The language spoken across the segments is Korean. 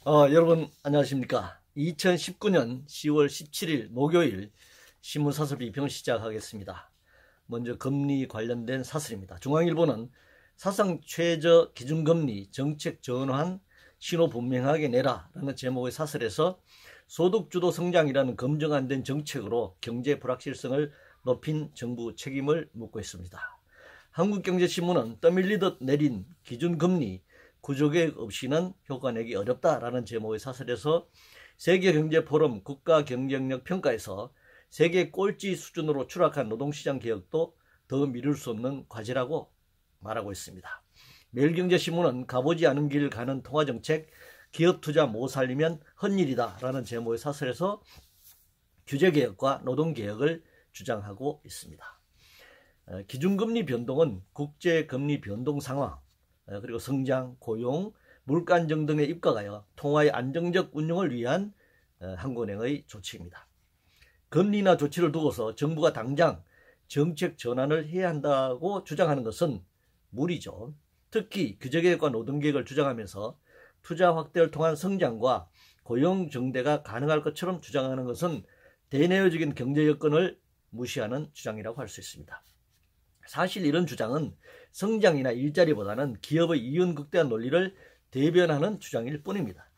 여러분 안녕하십니까. 2019년 10월 17일 목요일 신문사설 비평 시작하겠습니다. 먼저 금리 관련된 사설입니다. 중앙일보는 사상 최저 기준금리 정책 전환 신호 분명하게 내라 라는 제목의 사설에서 소득주도 성장이라는 검증 안 된 정책으로 경제 불확실성을 높인 정부 책임을 묻고 있습니다. 한국경제신문은 떠밀리듯 내린 기준금리 구조개혁 없이는 효과 내기 어렵다라는 제목의 사설에서 세계경제포럼 국가경쟁력 평가에서 세계 꼴찌 수준으로 추락한 노동시장 개혁도 더 미룰 수 없는 과제라고 말하고 있습니다. 매일경제신문은 가보지 않은 길 가는 통화정책, 기업투자 못 살리면 헛일이다 라는 제목의 사설에서 규제개혁과 노동개혁을 주장하고 있습니다. 기준금리 변동은 국제금리 변동 상황, 그리고 성장, 고용, 물가 안정 등에 입각하여 통화의 안정적 운용을 위한 한국은행의 조치입니다. 금리나 조치를 두고서 정부가 당장 정책 전환을 해야 한다고 주장하는 것은 무리죠. 특히 규제개혁과 노동개혁을 주장하면서 투자 확대를 통한 성장과 고용 정대가 가능할 것처럼 주장하는 것은 대내외적인 경제 여건을 무시하는 주장이라고 할 수 있습니다. 사실 이런 주장은 성장이나 일자리보다는 기업의 이윤 극대화 논리를 대변하는 주장일 뿐입니다.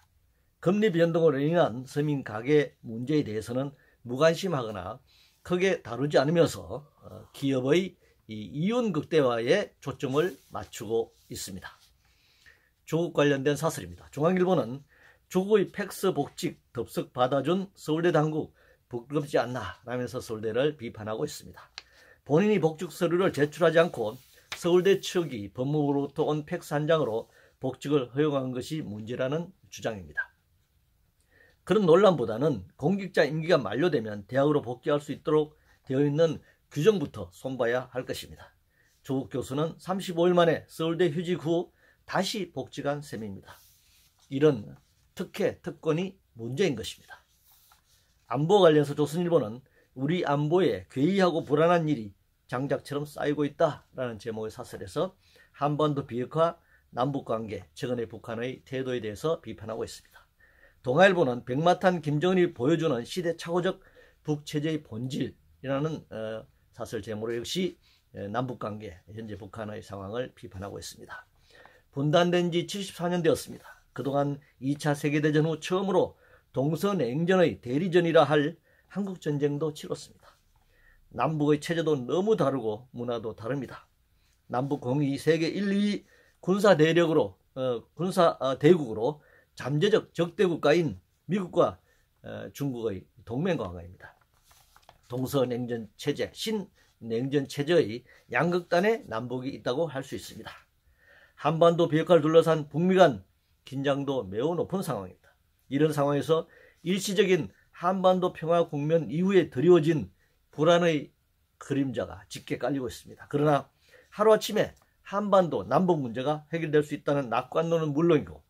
금리 변동으로 인한 서민 가계 문제에 대해서는 무관심하거나 크게 다루지 않으면서 기업의 이윤 극대화에 초점을 맞추고 있습니다. 조국 관련된 사설입니다. 중앙일보는 조국의 팩스 복직 덥석 받아준 서울대 당국 부끄럽지 않나 라면서 서울대를 비판하고 있습니다. 본인이 복직 서류를 제출하지 않고 서울대 측이 법무부로부터 온 팩스 한 장으로 복직을 허용한 것이 문제라는 주장입니다. 그런 논란보다는 공직자 임기가 만료되면 대학으로 복귀할 수 있도록 되어 있는 규정부터 손봐야 할 것입니다. 조국 교수는 35일 만에 서울대 휴직 후 다시 복직한 셈입니다. 이런 특혜, 특권이 문제인 것입니다. 안보 관련해서 조선일보는 우리 안보에 괴이하고 불안한 일이 장작처럼 쌓이고 있다라는 제목의 사설에서 한반도 비핵화, 남북관계, 최근의 북한의 태도에 대해서 비판하고 있습니다. 동아일보는 백마탄 김정은이 보여주는 시대착오적 북체제의 본질이라는 사설 제목으로 역시 남북관계, 현재 북한의 상황을 비판하고 있습니다. 분단된 지 74년 되었습니다. 그동안 2차 세계대전 후 처음으로 동서냉전의 대리전이라 할 한국전쟁도 치렀습니다. 남북의 체제도 너무 다르고 문화도 다릅니다. 남북 공이 세계 1, 2위 군사 대국으로 잠재적 적대국가인 미국과 중국의 동맹관계입니다. 동서냉전 체제, 신냉전 체제의 양극단에 남북이 있다고 할 수 있습니다. 한반도 비핵화를 둘러싼 북미 간 긴장도 매우 높은 상황입니다. 이런 상황에서 일시적인 한반도 평화 국면 이후에 드리워진 불안의 그림자가 짙게 깔리고 있습니다. 그러나 하루아침에 한반도 남북 문제가 해결될 수 있다는 낙관론은 물론이고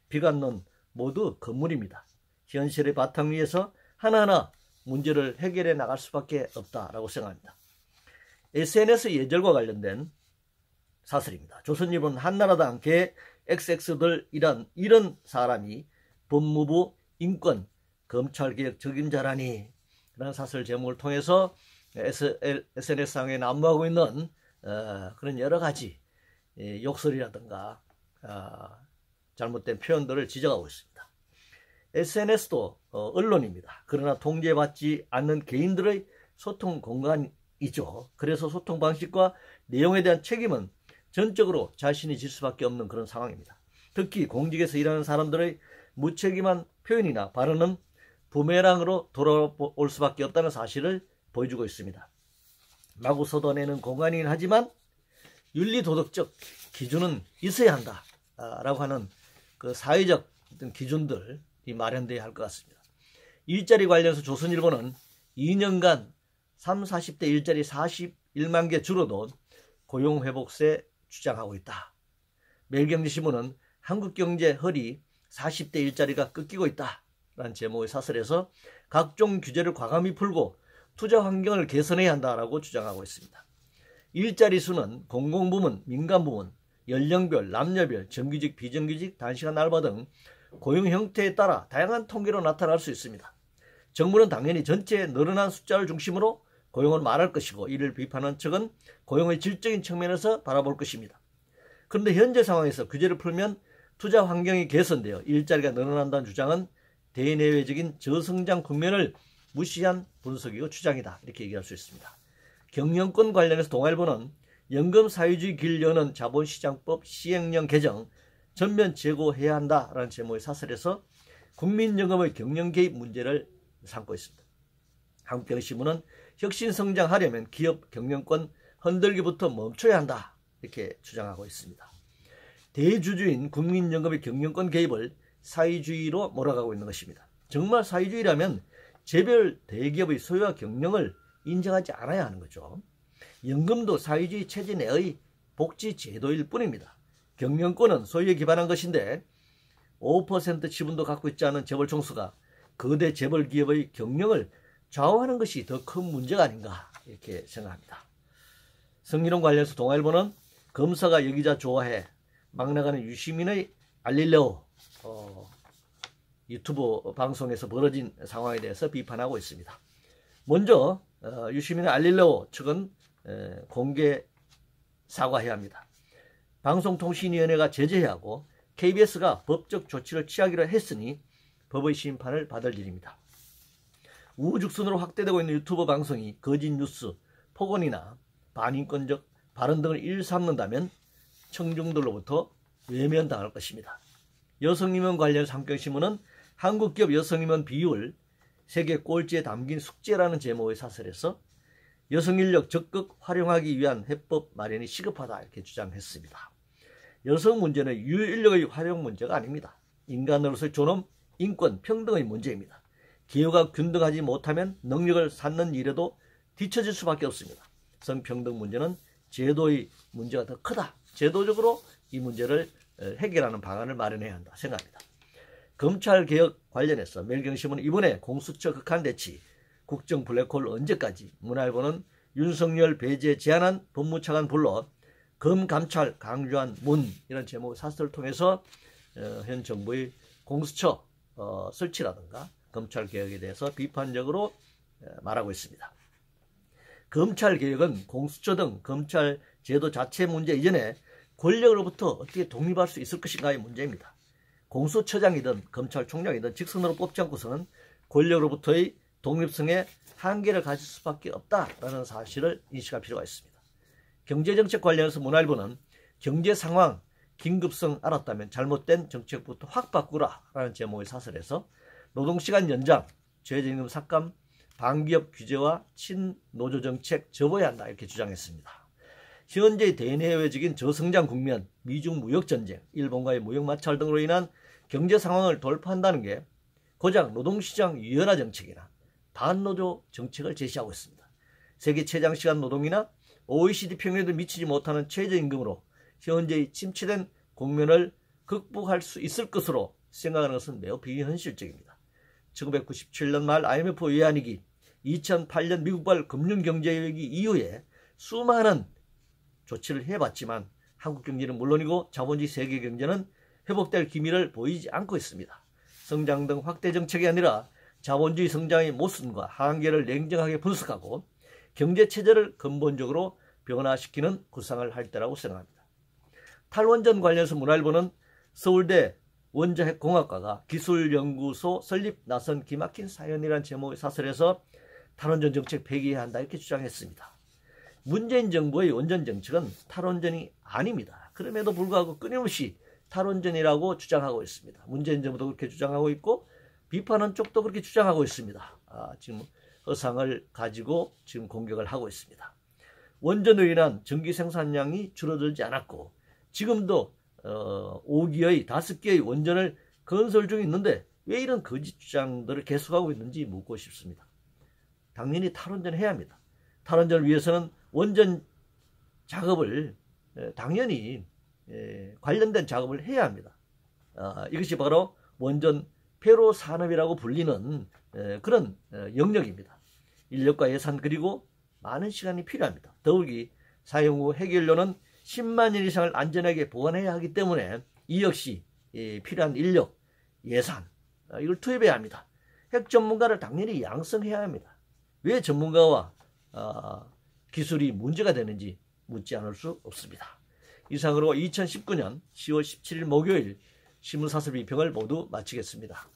비관론 모두 건물입니다. 현실의 바탕 위에서 하나하나 문제를 해결해 나갈 수밖에 없다라고 생각합니다. SNS 예절과 관련된 사설입니다. 조선일보는 한나라당 개 XX들 이런 사람이 법무부 인권 검찰개혁 적임자라니 라는 사설 제목을 통해서 SNS상에 난무하고 있는 그런 여러 가지 욕설이라든가 잘못된 표현들을 지적하고 있습니다. SNS도 언론입니다. 그러나 통제받지 않는 개인들의 소통 공간이죠. 그래서 소통 방식과 내용에 대한 책임은 전적으로 자신이 질 수밖에 없는 그런 상황입니다. 특히 공직에서 일하는 사람들의 무책임한 표현이나 발언은 부메랑으로 돌아올 수밖에 없다는 사실을 보여주고 있습니다. 마구 쏟아내는 공간이긴 하지만 윤리도덕적 기준은 있어야 한다라고 하는 그 사회적 기준들이 마련되어야 할 것 같습니다. 일자리 관련해서 조선일보는 2년간 30, 40대 일자리 41만 개 줄어도 고용회복세 주장하고 있다. 매일경제신문은 한국경제 허리 40대 일자리가 꺾이고 있다 라는 제목의 사설에서 각종 규제를 과감히 풀고 투자 환경을 개선해야 한다라고 주장하고 있습니다. 일자리 수는 공공부문, 민간부문, 연령별, 남녀별, 정규직, 비정규직, 단시간 알바 등 고용 형태에 따라 다양한 통계로 나타날 수 있습니다. 정부는 당연히 전체 늘어난 숫자를 중심으로 고용을 말할 것이고 이를 비판하는 측은 고용의 질적인 측면에서 바라볼 것입니다. 그런데 현재 상황에서 규제를 풀면 투자 환경이 개선되어 일자리가 늘어난다는 주장은 대내외적인 저성장 국면을 무시한 분석이고 주장이다. 이렇게 얘기할 수 있습니다. 경영권 관련해서 동아일보는 연금 사회주의 길 여는 자본시장법 시행령 개정 전면 재고해야 한다라는 제목의 사설에서 국민연금의 경영 개입 문제를 삼고 있습니다. 한국경제신문은 혁신 성장하려면 기업 경영권 흔들기부터 멈춰야 한다. 이렇게 주장하고 있습니다. 대주주인 국민연금의 경영권 개입을 사회주의로 몰아가고 있는 것입니다. 정말 사회주의라면 개별 대기업의 소유와 경영을 인정하지 않아야 하는 거죠. 연금도 사회주의 체제 내의 복지 제도일 뿐입니다. 경영권은 소유에 기반한 것인데 5% 지분도 갖고 있지 않은 재벌 총수가 거대 재벌 기업의 경영을 좌우하는 것이 더 큰 문제가 아닌가 이렇게 생각합니다. 성희롱 관련해서 동아일보는 검사가 여기자 좋아해 막 나가는 유시민의 알릴레오 유튜브 방송에서 벌어진 상황에 대해서 비판하고 있습니다. 먼저 유시민의 알릴레오 측은 공개 사과해야 합니다. 방송통신위원회가 제재해야 하고 KBS가 법적 조치를 취하기로 했으니 법의 심판을 받을 일입니다. 우후죽순으로 확대되고 있는 유튜브 방송이 거짓 뉴스, 폭언이나 반인권적 발언 등을 일삼는다면 청중들로부터 외면당할 것입니다. 여성임원 관련해서 한국경제신문은 한국기업 여성임원 비율 세계 꼴찌에 담긴 숙제라는 제목의 사설에서 여성인력 적극 활용하기 위한 해법 마련이 시급하다 이렇게 주장했습니다. 여성 문제는 유인력의 활용 문제가 아닙니다. 인간으로서의 존엄, 인권, 평등의 문제입니다. 기회가 균등하지 못하면 능력을 쌓는 일에도 뒤처질 수밖에 없습니다. 성평등 문제는 제도의 문제가 더 크다. 제도적으로 이 문제를 해결하는 방안을 마련해야 한다 생각합니다. 검찰개혁 관련해서 매일경제신문은 이번에 공수처 극한 대치, 국정 블랙홀 언제까지, 문화일보는 윤석열 배제 제안한 법무차관 불러 검감찰 강조한 문 이런 제목의 사설을 통해서 현 정부의 공수처 설치라든가 검찰개혁에 대해서 비판적으로 말하고 있습니다. 검찰개혁은 공수처 등 검찰 제도 자체 문제 이전에 권력으로부터 어떻게 독립할 수 있을 것인가의 문제입니다. 공수처장이든 검찰총장이든 직선으로 뽑지 않고서는 권력으로부터의 독립성에 한계를 가질 수밖에 없다라는 사실을 인식할 필요가 있습니다. 경제정책 관련해서 문화일보는 경제 상황, 긴급성 알았다면 잘못된 정책부터 확 바꾸라라는 제목의 사설에서 노동시간 연장, 최저임금 삭감, 반기업 규제와 친노조정책 접어야 한다 이렇게 주장했습니다. 현재의 대내외적인 저성장 국면, 미중 무역전쟁, 일본과의 무역마찰 등으로 인한 경제 상황을 돌파한다는 게 고작 노동시장 유연화 정책이나 반노조 정책을 제시하고 있습니다. 세계 최장시간 노동이나 OECD 평균에도 미치지 못하는 최저임금으로 현재의 침체된 국면을 극복할 수 있을 것으로 생각하는 것은 매우 비현실적입니다. 1997년 말 IMF 외환위기, 2008년 미국발 금융경제위기 이후에 수많은 조치를 해봤지만 한국 경제는 물론이고 자본주의 세계 경제는 회복될 기미를 보이지 않고 있습니다. 성장 등 확대 정책이 아니라 자본주의 성장의 모순과 한계를 냉정하게 분석하고 경제 체제를 근본적으로 변화시키는 구상을 할 때라고 생각합니다. 탈원전 관련해서 문화일보는 서울대 원자핵공학과가 기술연구소 설립 나선 기막힌 사연이라는 제목의 사설에서 탈원전 정책 폐기해야 한다 이렇게 주장했습니다. 문재인 정부의 원전 정책은 탈원전이 아닙니다. 그럼에도 불구하고 끊임없이 탈원전이라고 주장하고 있습니다. 문재인 정부도 그렇게 주장하고 있고 비판하는 쪽도 그렇게 주장하고 있습니다. 지금 허상을 가지고 지금 공격을 하고 있습니다. 원전으로 인한 전기 생산량이 줄어들지 않았고 지금도 5기의 5개의 원전을 건설 중에 있는데 왜 이런 거짓 주장들을 계속하고 있는지 묻고 싶습니다. 당연히 탈원전을 해야 합니다. 탈원전을 위해서는 원전 작업을 당연히 관련된 작업을 해야 합니다. 이것이 바로 원전 폐로 산업이라고 불리는 그런 영역입니다. 인력과 예산 그리고 많은 시간이 필요합니다. 더욱이 사용 후 해결료는 10만 년 이상을 안전하게 보관해야 하기 때문에 이 역시 필요한 인력, 예산, 이걸 투입해야 합니다. 핵 전문가를 당연히 양성해야 합니다. 왜 전문가와 기술이 문제가 되는지 묻지 않을 수 없습니다. 이상으로 2019년 10월 17일 목요일 신문사설 비평을 모두 마치겠습니다.